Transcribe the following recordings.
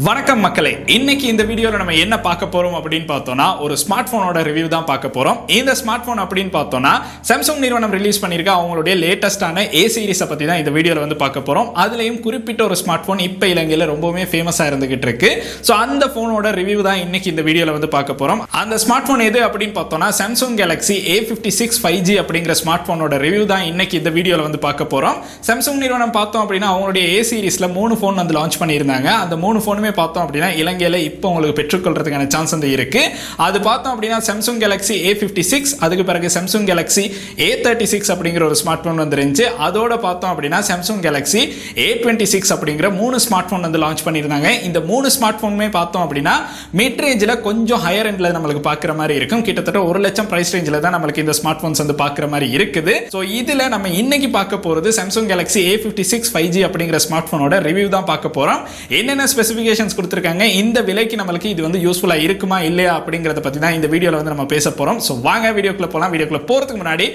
வணக்கம் மக்களே, இன்னைக்கு இந்த வீடியோல நம்ம என்ன பார்க்க போறோம் அப்படின்னு பார்த்தோம்னா ஒரு ஸ்மார்ட் போனோட ரிவ்யூ தான் பார்க்க போறோம். இந்த ஸ்மார்ட் போன் அப்படின்னு பார்த்தோம்னா சாம்சங் நிறுவனம் ரிலீஸ் பண்ணிருக்க அவங்களுடைய லேட்டஸ்டான A சீரிஸை பத்தி தான் இந்த வீடியோல வந்து பார்க்க போறோம். அதுலயும் குறிப்பிட்ட ஒரு ஸ்மார்ட் போன் இப்ப இலங்கையில ரொம்பவே ஃபேமஸா இருந்துகிட்டு இருக்கு. ஸோ அந்த போனோட ரிவ்யூ தான் இன்னைக்கு இந்த வீடியோல வந்து பார்க்க போறோம். அந்த ஸ்மார்ட் போன் எது அப்படின்னு பார்த்தோம்னா சாம்சங் கேலக்ஸி A56 5G அப்படிங்கிற ஸ்மார்ட் போனோட ரிவ்யூ தான் இன்னைக்கு இந்த வீடியோல வந்து பார்க்க போறோம். சாம்சங் நிறுவனம் பார்த்தோம் அப்படின்னா அவங்களுடைய A சீரிஸ்ல 3 போன் வந்து லான்ச் பண்ணியிருந்தாங்க. அந்த 3 போனுமே பார்த்தோம் அப்படின்னா இலங்கையில இப்போ உங்களுக்கு பெற்றுக்கொள்றதுக்கான சான்ஸ் வந்து இருக்கு. அது பார்த்தோம் அப்படின்னா சாம்சங் கேலக்ஸி A56, அதுக்கு பிறகு சாம்சங் கேலக்ஸி A36 அப்படிங்கிற ஒரு ஸ்மார்ட் போன் வந்துருந்துச்சு. அதோட பார்த்தோம் அப்படின்னா சாம்சங் கேலக்ஸி A26 அப்படிங்கிற 3 ஸ்மார்ட் போன் வந்து லான்ச் பண்ணியிருந்தாங்க. இந்த 3 ஸ்மார்ட் போனுமே பார்த்தோம் அப்படின்னா மிட் ரேஞ்சில் கொஞ்சம் ஹையர் எண்ட்ல நம்மளுக்கு பார்க்குற மாதிரி இருக்கும். கிட்டத்தட்ட 1 லட்சம் பிரைஸ் ரேஞ்சில் தான் நம்மளுக்கு இந்த ஸ்மார்ட் போன்ஸ் வந்து பார்க்குற மாதிரி இருக்குது. ஸோ இதில் நம்ம இன்னைக்கு பார்க்க போகிறது சாம்சங் கேலக்ஸி A56 5G அப்படிங்கிற ஸ்மார்ட் போனோட ரிவ்யூ தான் பார்க்க போகிறோம். என்னென்ன ஸ்பெசிஃபிகேஷன்ஸ் கொடுத்துருக்காங்க, இந்த விலைக்கு நம்மளுக்கு இது வந்து யூஸ்ஃபுல்லா இருக்குமா இல்லையா அப்படிங்கறத பத்தி தான் இந்த வீடியோல வந்து நம்ம பேச போறோம். சோ வாங்க வீடியோக்குள்ள போலாம். வீடியோக்குள்ள போறதுக்கு முன்னாடி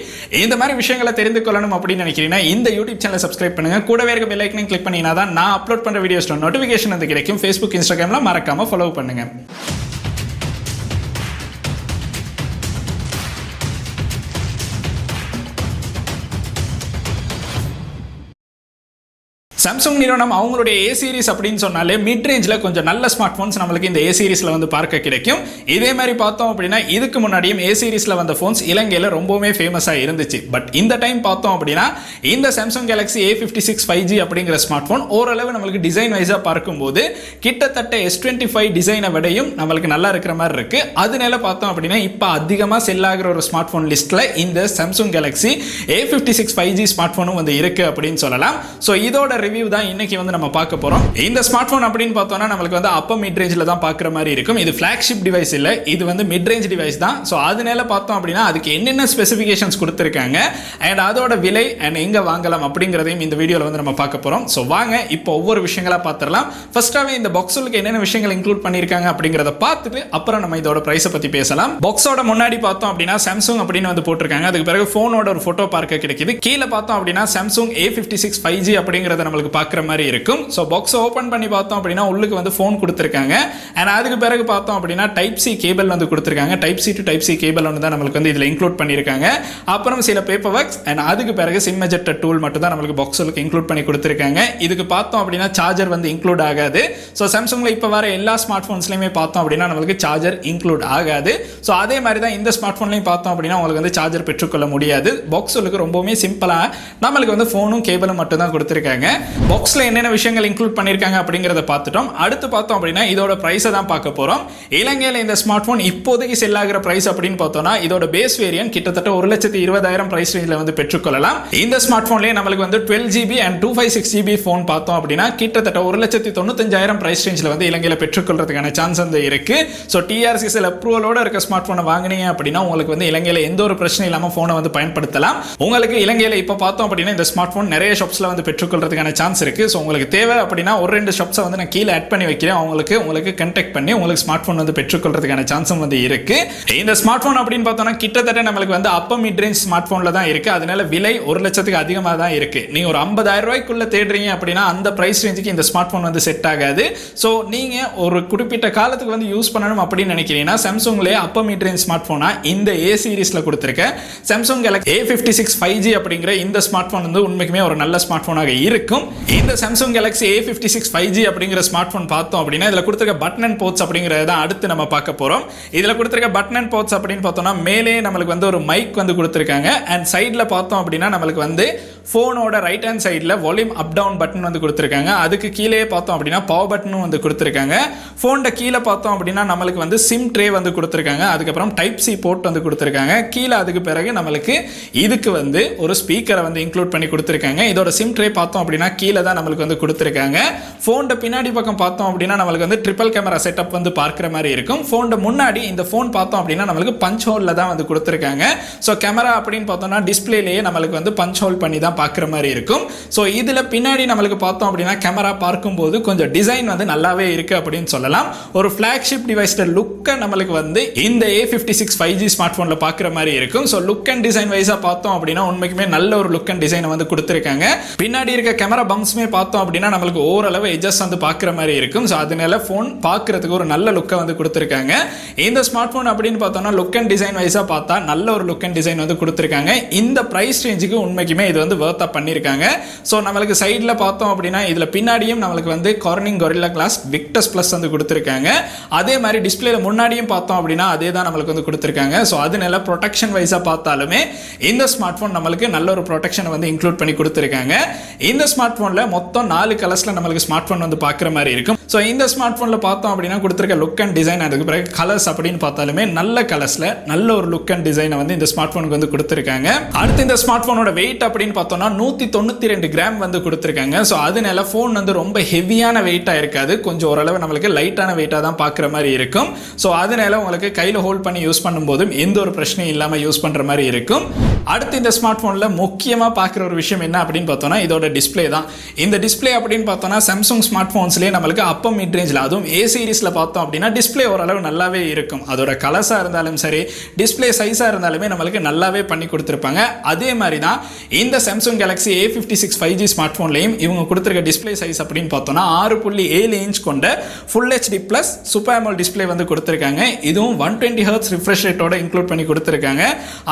இந்த மாதிரி விஷயங்களை தெரிந்து கொள்ளணும் அப்படின்னு நினைக்கிறீங்கன்னா இந்த யூடியூப் சேனலை சப்ஸ்கிரைப் பண்ணுங்க. கூடவே இருக்க பெல் ஐக்கனையும் கிளிக் பண்ணீங்கன்னா தான் நான் அப்லோட் பண்ற வீடியோஸ்ல நோட்டிஃபிகேஷன் வந்து கிடைக்கும். Facebook, Instagramல மறக்காம ஃபாலோ பண்ணுங்க. சாம்சங் நிறுவனம் அவங்களுடைய A சீரிஸ் அப்படின்னு சொன்னாலே மிட் ரேஞ்சில் கொஞ்சம் நல்ல ஸ்மார்ட் போன்ஸ் நம்மளுக்கு இந்த A சீரிஸ்ல வந்து பார்க்க கிடைக்கும். இதே மாதிரி பார்த்தோம் அப்படின்னா இதுக்கு முன்னாடியும் A சீரிஸ்ல வந்த போன்ஸ் இலங்கையில் ரொம்பவே ஃபேமஸாக இருந்துச்சு. பட் இந்த டைம் பார்த்தோம் அப்படின்னா இந்த சாம்சங் கேலக்ஸி A56 5G அப்படிங்கிற ஸ்மார்ட் போன் ஓரளவு நம்மளுக்கு டிசைன் வைஸாக பார்க்கும்போது கிட்டத்தட்ட S25 டிசைனை விடையும் நம்மளுக்கு நல்லா இருக்கிற மாதிரி இருக்கு. அதனால பார்த்தோம் அப்படின்னா இப்போ அதிகமாக செல் ஆகிற ஒரு ஸ்மார்ட் போன் லிஸ்ட்ல இந்த Samsung Galaxy A56 5G smart போனும் வந்து இருக்கு அப்படின்னு சொல்லலாம். ஸோ இதோட ரிவ்யூ தான் இன்னைக்கு வந்து நம்ம பார்க்க போறோம். இந்த ஸ்மார்ட் போன் அப்படின்னு பார்த்தோம்னா நம்மளுக்கு வந்து அப்ப மிட் ரேஞ்சில் தான் பார்க்குற மாதிரி இருக்கும். இது ஃபிளாக்ஷிப் டிவைஸ் இல்லை, இது வந்து மிட் ரேஞ்ச் டிவைஸ் தான். ஸோ அதனால பார்த்தோம் அப்படின்னா அதுக்கு என்னென்ன ஸ்பெசிஃபிகேஷன்ஸ் கொடுத்துருக்காங்க அண்ட் அதோட விலை அண்ட் எங்க வாங்கலாம் அப்படிங்கிறதையும் இந்த வீடியோவில் வந்து நம்ம பார்க்க போறோம். ஸோ வாங்க இப்போ ஒவ்வொரு விஷயங்களா பார்த்துடலாம். ஃபர்ஸ்டாவே இந்த பாக்ஸுக்கு என்னென்ன விஷயங்கள் இன்க்ளூட் பண்ணியிருக்காங்க அப்படிங்கிறத பார்த்துட்டு அப்புறம் நம்ம இதோட பிரைஸை பத்தி பேசலாம். பாக்ஸோட முன்னாடி பார்த்தோம் அப்படின்னா சாம்சங் அப்படின்னு வந்து போட்டிருக்காங்க. அதுக்கு பிறகு போனோட ஒரு போட்டோ பார்க்க கிடைக்குது. கீழே பார்த்தோம் அப்படின்னா சாம்சங் A56 5G அப்படிங்கிறத நம்மளுக்கு பார்க்குற மாதிரி இருக்கும். ஸோ பாக்ஸ் ஓப்பன் பண்ணி பார்த்தோம் அப்படின்னா உள்ளுக்கு வந்து ஃபோன் கொடுத்துருக்காங்க. அண்ட் அதுக்கு பிறகு பார்த்தோம் அப்படின்னா டைப் சி கேபிள் வந்து கொடுத்துருக்காங்க. Type C to type C cable ஒன்று தான் நம்மளுக்கு வந்து இதில் இன்க்ளூட் பண்ணியிருக்காங்க. அப்புறம் சில பேப்பர் ஒர்க்ஸ் அண்ட் அதுக்கு பிறகு சிம் எஜெக்டர் டூல் மட்டும் தான் நம்மளுக்கு பாக்ஸுக்கு இன்க்ளூட் பண்ணி கொடுத்துருக்காங்க. இதுக்கு பார்த்தோம் அப்படின்னா சார்ஜர் வந்து இன்க்ளூட் ஆகாது. ஸோ சாம்சங்கில் இப்போ வர எல்லா ஸ்மார்ட் ஃபோன்ஸ்லையுமே பார்த்தோம் அப்படின்னா நம்மளுக்கு சார்ஜர் இன்க்ளூட் ஆகாது. ஸோ அதே மாதிரி தான் இந்த ஸ்மார்ட் ஃபோன்லையும் பார்த்தோம் அப்படின்னா உங்களுக்கு வந்து சார்ஜர் பெற்றுக்கொள்ள முடியாது. பாக்ஸுக்கு ரொம்பவுமே சிம்பிளாக நம்மளுக்கு வந்து ஃபோனும் கேபிளும் மட்டும் தான் கொடுத்துருக்காங்க. பாக்ஸில் என்னென்ன விஷயங்கள் இன்க்ளூட் பண்ணியிருக்காங்க அப்படிங்கிறத பார்த்துட்டோம். அடுத்து பார்த்தோம் அப்படின்னா இதோட பிரைஸை தான் பார்க்க போகிறோம். இலங்கையில் இந்த ஸ்மார்ட் ஃபோன் இப்போதைக்கு செல் ஆகிற பிரைஸ் அப்படின்னு பார்த்தோம்னா இதோட பேஸ் வேரியன்ட் கிட்டத்தட்ட 1,20,000 பிரைஸ் ரேஞ்சில் வந்து பெற்றுக்கொள்ளலாம். இந்த ஸ்மார்ட் ஃபோன்லேயே நம்மளுக்கு வந்து 12GB அண்ட் 256GB ஃபோன் பார்த்தோம் அப்படின்னா கிட்டத்தட்ட 1,95,000 பிரைஸ் ரேஞ்சில் வந்து இலங்கையில் பெற்றுக்கொள்றதுக்கான சான்ஸ் வந்து இருக்கு. ஸோ TRCSL அப்ரூவலோட இருக்க ஸ்மார்ட் ஃபோனை வாங்கினீங்க அப்படின்னா உங்களுக்கு வந்து இலங்கையில் எந்த ஒரு பிரச்சனை இல்லாமல் ஃபோனை வந்து பயன்படுத்தலாம். உங்களுக்கு இலங்கையில் இப்போ பார்த்தோம் அப்படின்னா இந்த ஸ்மார்ட் ஃபோன் நிறைய ஷாப்ஸில் வந்து பெற்றுக்கொள்றதுக்கான சான்ஸ் இருக்கு. ஸோ உங்களுக்கு தேவை அப்படின்னா 1-2 ஷாப்ஸை வந்து நான் கீழே ஆட் பண்ணி வைக்கிறேன். உங்களுக்கு கண்டெக்ட் பண்ணி உங்களுக்கு ஸ்மார்ட் ஃபோன் வந்து பெற்றுக்கொள்றதுக்கான சான்ஸும் வந்து இருக்கு. இந்த ஸ்மார்ட் ஃபோன் அப்படின்னு பார்த்தோம்னா கிட்டத்தட்ட நம்மளுக்கு வந்து அப்பர் மிட் ரேஞ்ச் ஸ்மார்ட் ஃபோன்ல தான் இருக்கு. அதனால விலை 1 லட்சத்துக்கு அதிகமாக தான் இருக்கு. நீங்க ஒரு 50,000 ரூபாய்க்குள்ள தேடுறீங்க அப்படின்னா அந்த பிரைஸ் ரேஞ்சுக்கு இந்த ஸ்மார்ட் ஃபோன் வந்து செட் ஆகாது. ஸோ நீங்க ஒரு குறிப்பிட்ட காலத்துக்கு வந்து யூஸ் பண்ணணும் அப்படின்னு நினைக்கிறீங்கன்னா சாம்சங்லேயே அப்பர் மிட் ரேஞ்ச் ஸ்மார்ட் ஃபோனா இந்த A சீரிஸ்ல கொடுத்துருக்க சாம்சங் கேலக்ஸி A56 5G அப்படிங்கிற இந்த ஸ்மார்ட் ஃபோன் வந்து உண்மைக்குமே ஒரு நல்ல ஸ்மார்ட் ஃபோனாக இருக்கும். இந்த சாம்சங் கேலக்ஸி A56 5G அப்படிங்கிற ஸ்மார்ட் ஃபோன் பார்த்தோம் அப்படின்னா இதில் கொடுத்துருக்க பட்டன் அண்ட் போர்ட்ஸ் அப்படிங்கிறத தான் அடுத்து நம்ம பார்க்க போகிறோம். இதில் கொடுத்துருக்க பட்டன் அண்ட் போர்ட்ஸ் அப்படின்னு பார்த்தோம்னா மேலே நம்மளுக்கு வந்து ஒரு மைக் வந்து கொடுத்துருக்காங்க. அண்ட் சைடில் பார்த்தோம் அப்படின்னா நம்மளுக்கு வந்து ஃபோனோட ரைட் ஹேண்ட் சைடில் வால்யூம் அப் டவுன் பட்டன் வந்து கொடுத்துருக்காங்க. அதுக்கு கீழே பார்த்தோம் அப்படின்னா பவர் பட்டனும் வந்து கொடுத்துருக்காங்க. ஃபோனோட கீழே பார்த்தோம் அப்படின்னா நம்மளுக்கு வந்து சிம் ட்ரே வந்து கொடுத்துருக்காங்க. அதுக்கப்புறம் டைப் சி போர்ட் வந்து கொடுத்துருக்காங்க. கீழே அதுக்கு பிறகு நம்மளுக்கு இதுக்கு வந்து ஒரு ஸ்பீக்கரை வந்து இன்க்ளூட் பண்ணி கொடுத்துருக்காங்க. இதோட சிம் ட்ரே பார்த்தோம் அப்படின்னா கீழே தான் நம்மளுக்கு வந்து கொடுத்துருக்காங்க. ஃபோனோட பின்னாடி பக்கம் பார்த்தோம் அப்படின்னா நம்மளுக்கு வந்து ட்ரிபிள் கேமரா செட்டப் வந்து பார்க்குற மாதிரி இருக்கும். ஃபோனோட முன்னாடி இந்த ஃபோன் பார்த்தோம் அப்படின்னா நம்மளுக்கு பஞ்ச் ஹோலில் தான் வந்து கொடுத்துருக்காங்க. ஸோ கேமரா அப்படின்னு பார்த்தோம்னா டிஸ்பிளேலேயே நம்மளுக்கு வந்து பஞ்ச் ஹோல் பண்ணி தான் பார்க்குற மாதிரி இருக்கும். ஸோ இதில் பின்னாடி நம்மளுக்கு பார்த்தோம் அப்படின்னா கேமரா பார்க்கும்போது கொஞ்சம் டிசைன் வந்து நல்லாவே இருக்கு அப்படின்னு சொல்லலாம். ஒரு ஃபிளாக்ஷிப் டிவைஸோட லுக்கை நம்மளுக்கு வந்து இந்த A56 5G ஸ்மார்ட் ஃபோனில் பார்க்குற மாதிரி இருக்கும். ஸோ லுக் அண்ட் டிசைன் வைஸாக பார்த்தோம் அப்படின்னா உண்மைக்குமே நல்ல ஒரு லுக் அண்ட் டிசைனை வந்து கொடுத்துருக்காங்க. பின்னாடி இருக்க கேமரா பம்ப்ஸுமே பார்த்தோம் அப்படின்னா நம்மளுக்கு ஓரளவு எஜஸ் வந்து பார்க்குற மாதிரி இருக்கும். ஸோ அதனால ஃபோன் பார்க்குறதுக்கு ஒரு நல்ல லுக்கை வந்து கொடுத்துருக்காங்க. இந்த ஸ்மார்ட் ஃபோன் அப்படின்னு பார்த்தோம்னா லுக் அண்ட் டிசைன் வைஸாக பார்த்தா நல்ல ஒரு லுக் அண்ட் டிசைன் வந்து கொடுத்துருக்காங்க. இந்த ப்ரைஸ் ரேஞ்சுக்கு உண்மைக்குமே இது வந்து வர்த்தா பண்ணியிருக்காங்க. ஸோ நம்மளுக்கு சைடில் பார்த்தோம் அப்படின்னா இதில் பின்னாடியும் நம்மளுக்கு வந்து Corning Gorilla Glass Victus plus வந்து கொடுத்துருக்காங்க. அதே மாதிரி டிஸ்பிளேல முன்னாடியும் பார்த்தோம் அப்படின்னா அதே தான் நம்மளுக்கு வந்து கொடுத்துருக்காங்க. ஸோ அதனால ப்ரொடெக்ஷன் வைஸாக பார்த்தாலுமே இந்த ஸ்மார்ட் ஃபோன் நம்மளுக்கு நல்ல ஒரு ப்ரொடெக்ஷனை வந்து இன்க்ளூட் பண்ணி கொடுத்துருக்காங்க. இந்த ஸ்மார்ட் ஃபோனில் மொத்தம் 4 கலர்ஸில் நம்மளுக்கு ஸ்மார்ட் ஃபோன் வந்து பார்க்குற மாதிரி இருக்கும். ஸோ இந்த ஸ்மார்ட் ஃபோனில் பார்த்தோம் அப்படின்னா கொடுத்துருக்க லுக் அண்ட் டிசைன், அதுக்கு பிறகு கலர்ஸ் அப்படின்னு பார்த்தாலுமே நல்ல கலர்ஸில் நல்ல ஒரு லுக் அண்ட் டிசைனை வந்து இந்த ஸ்மார்ட் ஃபோனுக்கு வந்து கொடுத்துருக்காங்க. அடுத்து இந்த ஸ்மார்ட் ஃபோனோட வெயிட் அப்படின்னு பார்த்தோம்னா 192 கிராம் வந்து கொடுத்துருக்காங்க. ஸோ அதனால ஃபோன் வந்து ரொம்ப ஹெவியான வெயிட்டாக இருக்காது, கொஞ்சம் ஓரளவு நம்மளுக்கு லைட்டான வெயிட்டாக தான் பார்க்குற மாதிரி இருக்கும். ஸோ அதனால உங்களுக்கு கையில் ஹோல்ட் பண்ணி யூஸ் பண்ணும்போதும் எந்த ஒரு பிரச்சனையும் இல்லாமல் யூஸ் பண்ணுற மாதிரி இருக்கும். அடுத்து இந்த ஸ்மார்ட் ஃபோனில் முக்கியமாக பார்க்குற ஒரு விஷயம் என்ன அப்படின்னு பார்த்தோம்னா இதோட டிஸ்பிளே தான். இந்த டிஸ்பிளே அப்படின்னு பார்த்தோம்னா சாம்சங் ஸ்மார்ட் ஃபோன்ஸ்லேயே நம்மளுக்கு அப்போ மிட் ரேஞ்சில், அதுவும் ஏ சீரிஸில் பார்த்தோம் அப்படின்னா டிஸ்பிளே ஓரளவு நல்லாவே இருக்கும். அதோட கலர்ஸாக இருந்தாலும் சரி, டிஸ்பிளே சைஸாக இருந்தாலுமே நம்மளுக்கு நல்லாவே பண்ணி கொடுத்துருப்பாங்க. அதே மாதிரி தான் இந்த Samsung Galaxy A56 5G smart ஃபோன்லையும் இவங்க கொடுத்துருக்க டிஸ்பிளே சைஸ் அப்படின்னு பார்த்தோம்னா 6.7 இன்ச் கொண்ட full HD plus super AMOLED display வந்து கொடுத்துருக்காங்க. இதுவும் 120 Hz ரிஃப்ரெஷ் ரேட்டோட இன்க்ளூட் பண்ணி கொடுத்துருக்காங்க.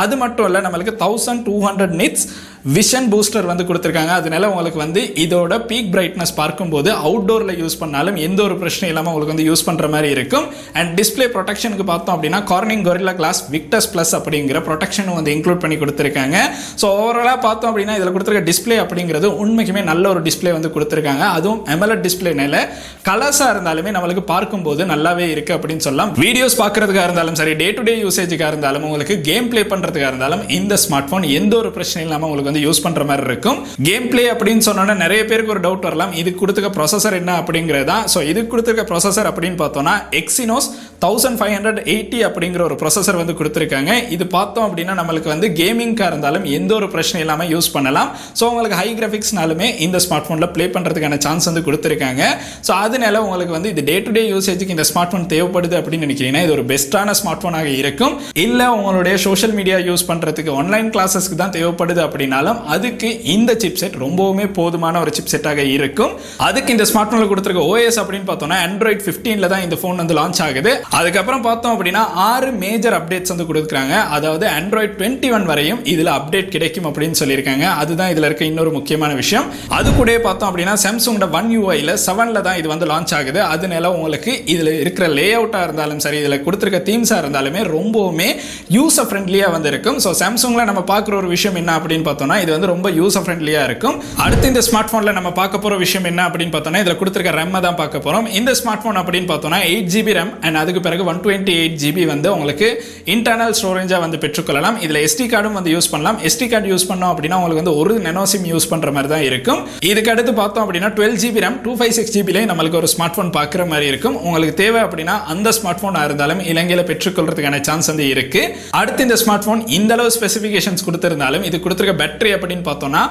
அது மட்டும் இல்லை நம்மளுக்கு 1200 நிட்ஸ் விஷன் பூஸ்டர் வந்து கொடுத்துருக்காங்க. அதனால உங்களுக்கு வந்து இதோட பீக் பிரைட்னஸ் பார்க்கும்போது அவுட்டோரில் யூஸ் பண்ணாலும் எந்த ஒரு பிரச்சனையும் இல்லாமல் உங்களுக்கு வந்து யூஸ் பண்ணுற மாதிரி இருக்கும். அண்ட் டிஸ்பிளே ப்ரொடெக்ஷனுக்கு பார்த்தோம் அப்படின்னா Corning Gorilla Glass Victus plus அப்படிங்கிற ப்ரொடெக்ஷனும் வந்து இன்க்ளூட் பண்ணி கொடுத்துருக்காங்க. ஸோ ஓவராலாக பார்த்தோம் அப்படின்னா இதில் கொடுத்துருக்க டிஸ்பிளே அப்படிங்கிறது உண்மைக்குமே நல்ல ஒரு டிஸ்பிளே வந்து கொடுத்துருக்காங்க. அதுவும் AMOLED டிஸ்பிளேனால கலர்ஸாக இருந்தாலுமே நம்மளுக்கு பார்க்கும்போது நல்லாவே இருக்குது அப்படின்னு சொல்லலாம். வீடியோஸ் பார்க்குறதுக்காக இருந்தாலும் சரி, டே டு டே யூசேஜுக்காக இருந்தாலும், உங்களுக்கு கேம் பிளே பண்ணுறதுக்காக இருந்தாலும் இந்த ஸ்மார்ட் ஃபோன் எந்த ஒரு பிரச்சனையும் இல்லாமல் உங்களுக்கு யூஸ் பண்ற மாதிரி இருக்கும். கேம் பிளே அப்படின்னு சொன்னோன்னா நிறைய பேருக்கு ஒரு டவுட் வரலாம், இது கொடுத்துக்க ப்ராசஸர் என்ன அப்படிங்கிறதா. ஸோ இது கொடுத்துருக்க ப்ராசஸர் அப்படின்னு பார்த்தோம்னா Exynos 1580 அப்படிங்கிற ஒரு ப்ராசஸர் வந்து கொடுத்துருக்காங்க. இது பார்த்தோம் அப்படின்னா நம்மளுக்கு வந்து கேமிங்காக இருந்தாலும் எந்த ஒரு பிரச்சனை இல்லாமல் யூஸ் பண்ணலாம். ஸோ உங்களுக்கு ஹை கிராஃபிக்ஸ்னாலுமே இந்த ஸ்மார்ட் ஃபோனில் ப்ளே பண்ணுறதுக்கான சான்ஸ் வந்து கொடுத்துருக்காங்க. ஸோ அதனால உங்களுக்கு வந்து இது டே டு டே யூசேஜுக்கு இந்த ஸ்மார்ட் ஃபோன் தேவைப்படுது அப்படின்னு நினைக்கிறீங்கன்னா இது ஒரு பெஸ்ட்டான ஸ்மார்ட் ஃபோனாக இருக்கும். இல்லை உங்களுடைய சோஷியல் மீடியா யூஸ் பண்ணுறதுக்கு, ஆன்லைன் கிளாஸஸ்க்கு தான் தேவைப்படுது அப்படின்னாலும் அதுக்கு இந்த சிப்செட் ரொம்பவுமே போதுமான ஒரு சிப்செட்டாக இருக்கும். அதுக்கு இந்த ஸ்மார்ட் ஃபோனில் கொடுத்துருக்க OS அப்படின்னு பார்த்தோம்னா Android 15ல தான் இந்த ஃபோன் வந்து லான்ச் ஆகுது. அதுக்கப்புறம் பார்த்தோம் அப்படின்னா 6 மேஜர் அப்டேட்ஸ் வந்து கொடுக்குறாங்க. அதாவது Android 21 வரையும் இதில் அப்டேட் கிடைக்கும் அப்படின்னு சொல்லியிருக்காங்க. அதுதான் இதில் இருக்க இன்னொரு முக்கியமான விஷயம். அது கூட பார்த்தோம் அப்படின்னா சாம்சங்கோட One UIல 7ல தான் இது வந்து லான்ச் ஆகுது. அதனால உங்களுக்கு இதில் இருக்கிற லே அவுட்டாக இருந்தாலும் சரி, இதில் கொடுத்துருக்க தீம்ஸாக இருந்தாலுமே ரொம்பவுமே யூசர் ஃப்ரெண்ட்லியாக வந்து இருக்கும். ஸோ சாம்சங்கில் நம்ம பார்க்குற ஒரு விஷயம் என்ன அப்படின்னு பார்த்தோம்னா இது வந்து ரொம்ப யூசர் ஃப்ரெண்ட்லியா இருக்கும். அடுத்து இந்த ஸ்மார்ட் போன்ல நம்ம பார்க்க போற விஷயம் என்ன அப்படின்னு பார்த்தோம்னா இதுல கொடுத்திருக்க RAM தான் பார்க்க போறோம். இந்த ஸ்மார்ட் போன் அப்படின்னு பார்த்தோம்னா 8GB RAM and அதுக்கு பிறகு 128GB வந்து உங்களுக்கு இன்டர்னல் ஸ்டோரேஜா வந்து பெற்றுக்கொள்ளலாம். இதுல SD கார்டும் வந்து யூஸ் பண்ணலாம். SD கார்டு யூஸ் பண்ணோம் அப்படின்னா உங்களுக்கு வந்து ஒரு நானோ சிம் யூஸ் பண்ற மாதிரி தான் இருக்கும். இதுக்கு அடுத்து பார்த்தோம் அப்படின்னா 12GB RAM 256GB நம்மளுக்கு ஒரு ஸ்மார்ட் போன் பார்க்குற மாதிரி இருக்கும். உங்களுக்கு தேவை அப்படின்னா அந்த ஸ்மார்ட் போனா இருந்தாலும் இலங்கையில பெற்றுக்கொள்றதுக்கான சான்ஸ் வந்து இருக்கு. அடுத்து இந்த ஸ்மார்ட் போன் இந்த அளவு ஸ்பெசிஃபிகேஷன்ஸ் கொடுத்திருந்தாலும் இது கொடுத்திருக்க பேட்டரி அப்படின்னு பார்த்தோம்னா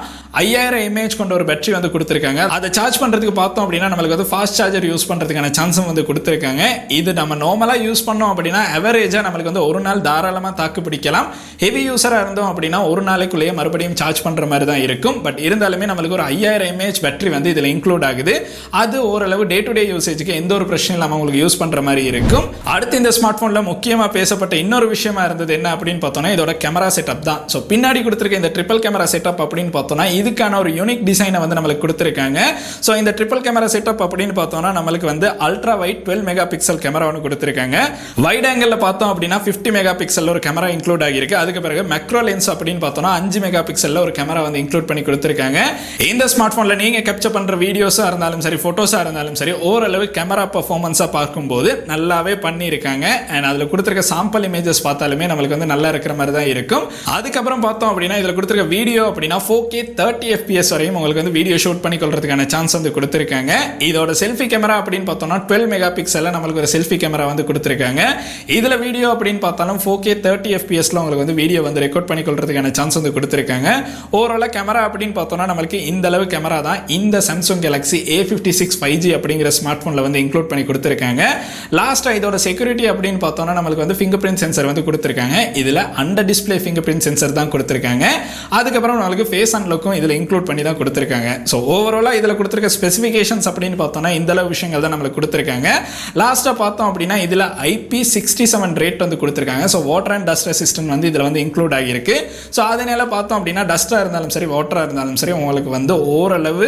5000 mAh கொண்ட ஒரு பேட்டரி வந்து கொடுத்திருக்காங்க. அதை சார்ஜ் பண்றதுக்கு பார்த்தோம் அப்படின்னா நம்மளுக்கு வந்து ஃபாஸ்ட் சார்ஜர் யூஸ் பண்றதுக்கான சான்ஸும் வந்து கொடுத்திருக்காங்க. இது நம்ம நார்மலா யூஸ் பண்ணோம் அப்படின்னா அவரேஜா நம்மளுக்கு வந்து ஒரு நாள் தாராளமா தாக்கு பிடிக்கலாம். ஹெவி யூசரா இருந்தோம் அப்படின்னா ஒரு நாளைக்குள்ளேயே மறுபடியும் சார்ஜ் பண்ற மாதிரி தான் இருக்கும். பட் இருந்தாலுமே நம்மளுக்கு ஒரு 5000 mAh பேட்டரி வந்து இதுல இன்க்ளூட் ஆகுது. அது ஓரளவு டே டு டே யூசேஜுக்கு எந்த ஒரு பிரச்சனையும் இல்லாம உங்களுக்கு யூஸ் பண்ற மாதிரி இருக்கும். அடுத்து இந்த ஸ்மார்ட் போன்ல முக்கியமா பேசப்பட்ட இன்னொரு விஷயமா இருந்தது என்ன அப்படின்னு பார்த்தோம்னா இதோட கேமரா செட்டப் தான். ஸோ பின்னாடி கொடுத்திருக்க இந்த ட்ரிபிள் கேமரா செட்டப் அப்படின்னு பார்த்தோம்னா இதுக்கான ஒரு யூனிக் டிசைனை வந்து நம்மளுக்கு கொடுத்திருக்காங்க. ஸோ இந்த ட்ரிபிள் கேமரா செட்டப் அப்படின்னு பார்த்தோம்னா நம்மளுக்கு வந்து ultra wide 12 mega pixel camera ஒன்று கொடுத்திருக்காங்க. வைட் ஆங்கிள் பார்த்தோம் அப்படின்னா 50 மெகா பிக்சல் ஒரு கேமரா இன்க்ளூட் ஆகிருக்கு. அதுக்கு பிறகு மேக்ரோ லென்ஸ் அப்படின்னு பார்த்தோம்னா 5 மெகா பிக்சல்ல ஒரு கேமரா வந்து இன்க்ளூட் பண்ணி கொடுத்திருக்காங்க. இந்த ஸ்மார்ட் போன்ல நீங்க கேப்சர் பண்ற வீடியோஸா இருந்தாலும் சரி, போட்டோஸா இருந்தாலும் சரி, ஓரளவு கேமரா பெர்ஃபார்மன்ஸா பார்க்கும்போது நல்லாவே பண்ணியிருக்காங்க. அண்ட் அதில் கொடுத்திருக்க சாம்பிள் இமேஜஸ் பார்த்தாலுமே நம்மளுக்கு வந்து நல்லா இருக்கிற மாதிரி தான் இருக்கும். அதுக்கப்புறம் பார்த்தோம் அப்படின்னா இதில் கொடுத்திருக்க வீடியோ அப்படின்னா 4K 30 FPS வரையும் உங்களுக்கு வந்து வீடியோ ஷூட் பண்ணி கொள்றதுக்கான சான்ஸ் வந்து கொடுத்திருக்காங்க. இதோட செல்ஃபி கேமரா அப்படின்னு பார்த்தோம்னா 12 மெகா பிக்சல்ல நம்மளுக்கு ஒரு செல்ஃபி கேமரா வந்து கொடுத்துருக்காங்க. இதில் வீடியோ அப்படின்னு பார்த்தாலும் 4K 30 FPSல உங்களுக்கு வந்து வீடியோ வந்து ரெக்கார்ட் பண்ணி கொள்றதுக்கான சான்ஸ் வந்து கொடுத்துருக்காங்க. ஓவராலாக கேமரா அப்படின்னு பார்த்தோம்னா நம்மளுக்கு இந்த அளவு கேமரா தான் இந்த சாம்சங் கேலக்ஸி A56 5G அப்படிங்கிற ஸ்மார்ட் ஃபோனில் வந்து இன்க்ளூட் பண்ணி கொடுத்துருக்காங்க. லாஸ்ட்டாக இதோட செக்யூரிட்டி அப்படின்னு பார்த்தோம்னா நம்மளுக்கு வந்து ஃபிங்கர் பிரிண்ட் சென்சர் வந்து கொடுத்துருக்காங்க. இதில் under display finger print sensor தான் கொடுத்துருக்காங்க. அதுக்கப்புறம் நம்மளுக்கு ஃபேஸ் அன்லாக்கும் இதில் இன்க்ளூட் பண்ணி தான் கொடுத்துருக்காங்க. ஸோ ஓவராலாக இதில் கொடுத்துருக்க ஸ்பெசிஃபிகேஷன்ஸ் அப்படின்னு பார்த்தோம்னா இந்த அளவு விஷயங்கள் தான் நம்மளுக்கு கொடுத்துருக்காங்க. லாஸ்ட்டாக பார்த்தோம் அப்படின்னா இதில் IP67 ரேட் வந்து கொடுத்துருக்காங்க. So water and dust resistant வந்து இதில் வந்து இன்க்ளூட் ஆகியிருக்கு. ஸோ அதனால பார்த்தோம் அப்படின்னா டஸ்ட்டாக இருந்தாலும் சரி வாட்டராக இருந்தாலும் சரி உங்களுக்கு வந்து ஓரளவு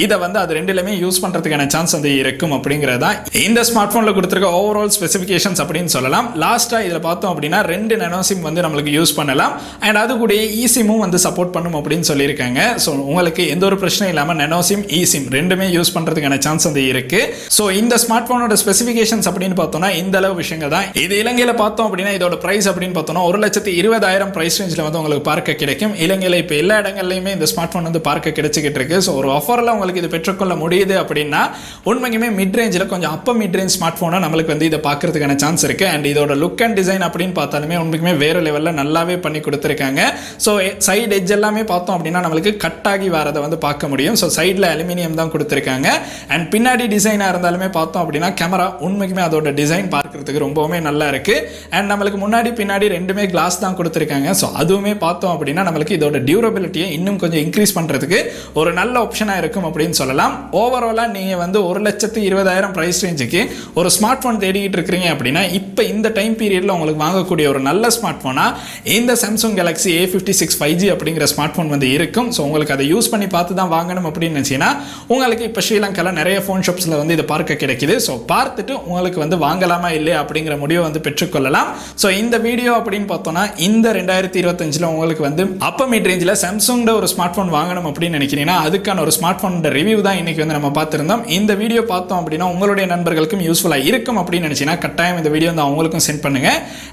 இதை வந்து அது ரெண்டுலையுமே யூஸ் பண்ணுறதுக்கான சான்ஸ் வந்து இருக்கும் அப்படிங்கிறதா இந்த ஸ்மார்ட் ஃபோனில் கொடுத்துருக்க ஓவரால் ஸ்பெசிஃபிகேஷன்ஸ் அப்படின்னு சொல்லலாம். லாஸ்ட்டாக இதில் பார்த்தோம் அப்படின்னா 2 நானோ சிம் வந்து நம்மளுக்கு யூஸ் பண்ணலாம். அண்ட் அது கூட இசிமும் வந்து சப்போர்ட் பண்ணும் அப்படின்னு சொல்லியிருக்காங்க. ஸோ உங்களுக்கு எந்த ஒரு பிரச்சனையும் இல்லாமல் நானோ சிம் இசிம் ரெண்டுமே யூஸ் பண்ணுறதுக்கான சான்ஸ் வந்து இருக்கு. ஸோ இந்த ஸ்மார்ட் ஃபோனோட ஸ்பெசிஃபிகேஷன்ஸ் அப்படின்னு பார்த்தோம்னா இந்த அளவு விஷயங்கள் தான். இது இலங்கையில் பார்த்தோம் அப்படின்னா இதோட பிரைஸ் அப்படின்னு பார்த்தோம்னா 1,20,000 பிரைஸ் ரேஞ்சில் வந்து உங்களுக்கு பார்க்க கிடைக்கும். இலங்கையில் இப்போ எல்லா இடங்கள்லையுமே இந்த ஸ்மார்ட் ஃபோன் வந்து பார்க்க கிடைச்சிக்கிட்டு இருக்கு. ஸோ ஒரு ஆஃபரில் உங்களுக்கு இது பெற்றுக்கொள்ள முடியுது அப்படின்னா உண்மைக்குமே மிட் ரேஞ்சில் கொஞ்சம் அப்போ மிட் ரேஞ்ச் ஸ்மார்ட் ஃபோனை நம்மளுக்கு வந்து இதை பார்க்கறதுக்கான சான்ஸ் இருக்கு. அண்ட் இதோட லுக் அண்ட் டிசைன் அப்படின்னு பார்த்தாலுமே உண்மைக்குமே வேறு லெவலில் நல்லாவே பண்ணி கொடுத்துருக்காங்க. ஸோ சைடு எட்ஜ் எல்லாமே பார்த்தோம் அப்படின்னா நம்மளுக்கு கட் ஆகி வரதை வந்து பார்க்க முடியும். ஸோ சைடில் அலுமினியம் தான் கொடுத்துருக்காங்க. அண்ட் பின்னாடி டிசைனாக இருந்தாலுமே பார்த்தோம் அப்படின்னா கேமரா உண்மைக்குமே அதோட டிசைன் பார்க்கறதுக்கு ரொம்பவுமே நல்லா இருக்கு. அண்ட் நம்மளுக்கு முன்னாடி பின்னாடி ரெண்டுமே கிளாஸ் தான் கொடுத்துருக்காங்க. ஸோ அதுவுமே பார்த்தோம் அப்படின்னா நம்மளுக்கு இதோட டியூரபிலிட்டியை இன்னும் கொஞ்சம் இன்க்ரீஸ் பண்ணுறதுக்கு ஒரு நல்ல ஆப்ஷனாக இருக்கும் அப்படின்னு சொல்லலாம். ஓவராலாக நீங்கள் வந்து 1,20,000 பிரைஸ் ரேஞ்சுக்கு ஒரு ஸ்மார்ட் ஃபோன் தேடிக்கிட்டு இருக்கிறீங்க அப்படின்னா இப்போ இந்த டைம் பீரியடில் உங்களுக்கு வாங்கக்கூடிய ஒரு நல்ல ஸ்மார்ட் ஃபோனாக இந்த சாம்சங் கேலக்ஸி A56 5G அப்படிங்கிற ஸ்மார்ட் ஃபோன் வந்து இருக்கும். ஸோ உங்களுக்கு அதை யூஸ் பண்ணி பார்த்து தான் வாங்கணும் அப்படின்னு நினச்சிங்கன்னா உங்களுக்கு இப்போ ஸ்ரீலங்காவில் நிறைய ஃபோன் ஷாப்ஸில் வந்து இதை பார்க்க கிடைக்குது. ஸோ பார்த்துட்டு உங்களுக்கு வந்து வாங்கலாமா இல்லையா அப்படிங்கிற முடிவை வந்து பெற்றுக்கொள்ளலாம். ஸோ இந்த வீடியோ அப்படின்னு பார்த்தோம்னா இந்த 2025 உங்களுக்கு வந்து அப்போ மிட் ரேஞ்சில் சாம்சங்கோட ஒரு ஸ்மார்ட் ஃபோன் வாங்கணும் அப்படின்னு நினைக்கிறீங்கன்னா அதுக்கான ஒரு ஸ்மார்ட் ஃபோனோட ரிவ்யூ தான் இன்னைக்கு வந்து நம்ம பார்த்துருந்தோம். இந்த வீடியோ பார்த்தோம் அப்படின்னா உங்களுடைய நண்பர்களுக்கும் யூஸ்ஃபுல்லாக இருக்கும் அப்படின்னு நினைச்சீங்கன்னா கட்டாயம் இந்த வீடியோ வந்து அவங்களுக்கும் சென்ட் பண்ணுங்க.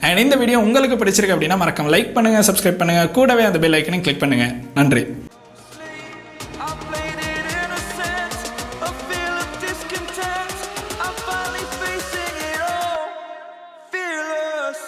அண்ட் இந்த வீடியோ உங்களுக்கு பிடிச்சிருக்கு அப்படின்னா மறக்காம லைக் பண்ணுங்க, சப்ஸ்கிரைப் பண்ணுங்க, கூடவே அந்த பெல் ஐக்கனையும் கிளிக் பண்ணுங்க. நன்றி. Fearless.